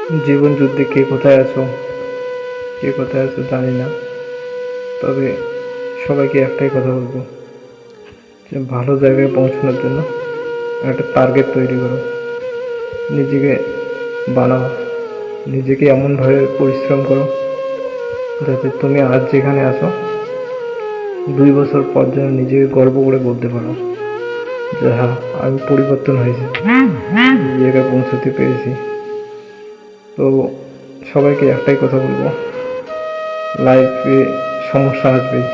জীবন যুদ্ধে কে কোথায় আছো জানি না, তবে সবাইকে একটাই কথা বলবো যে ভালো জায়গায় পৌঁছানোর জন্য একটা টার্গেট তৈরি করো, নিজেকে বানাও, নিজেকে এমনভাবে পরিশ্রম করো যাতে তুমি আজ যেখানে আছো 2 বছর পর যেন নিজেকে গর্ব করে বলতে পারো যে হ্যাঁ, আমি পরিবর্তন হয়েছি, এই জায়গায় পৌঁছতে পেরেছি। তো সবাইকে একটাই কথা বলবো, লাইফে সমস্যা আসবেই।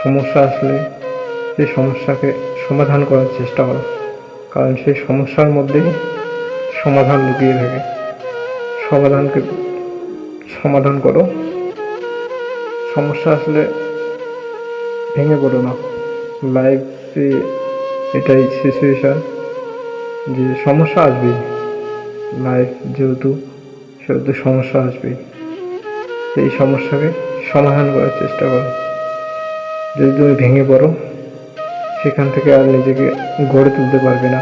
সমস্যা আসলে সেই সমস্যাকে সমাধান করার চেষ্টা করো, কারণ সেই সমস্যার মধ্যেই সমাধান লুকিয়ে থাকে। সমাধানকে সমাধান করো। সমস্যা আসলে ভেঙে পড়ো না। লাইফে এটাই সিচুয়েশান যে সমস্যা আসবেই। লাইফ যেহেতু সেহেতু সমস্যা আসবেই। সেই সমস্যাকে সমাধান করার চেষ্টা করো। যদি তুমি ভেঙে পড়ো, সেখান থেকে আর নিজেকে গড়ে তুলতে পারবে না।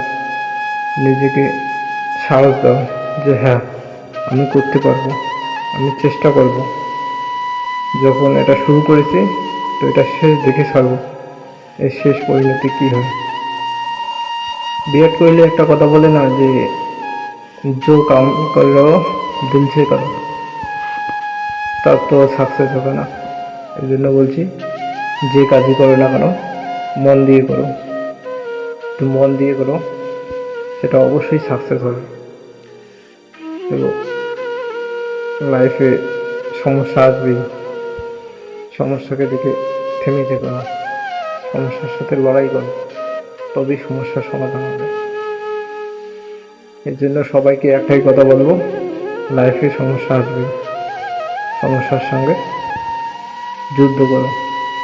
নিজেকে সাহস দাও যে হ্যাঁ, আমি করতে পারবো, আমি চেষ্টা করব। যখন এটা শুরু করেছি তো এটা শেষ দেখে ছাড়বো, এর শেষ পরিণতি কী হয়। বিরাট কোহলি একটা কথা বলে না যে जो काम कर रहे हो दिल से करो, তার তো সাকসেস হবে না। এই জন্য বলছি, যে কাজই করো না কেন মন দিয়ে করো। তো মন দিয়ে করো, সেটা অবশ্যই সাকসেস হবে। তো লাইফে সমস্যা আসবেই, সমস্যাকে দেখে থেমে থেকো না, সমস্যার সাথে লড়াই করো, তবেই সমস্যার সমাধান হবে। এর জন্য সবাইকে একটাই কথা বলবো, লাইফে সমস্যা আসবে, সমস্যার সঙ্গে যুদ্ধ করো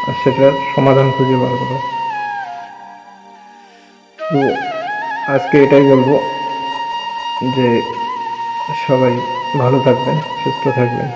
আর সেটার সমাধান খুঁজে বার করো। তো আজকে এটাই বলবো যে সবাই ভালো থাকবেন, সুস্থ থাকবেন।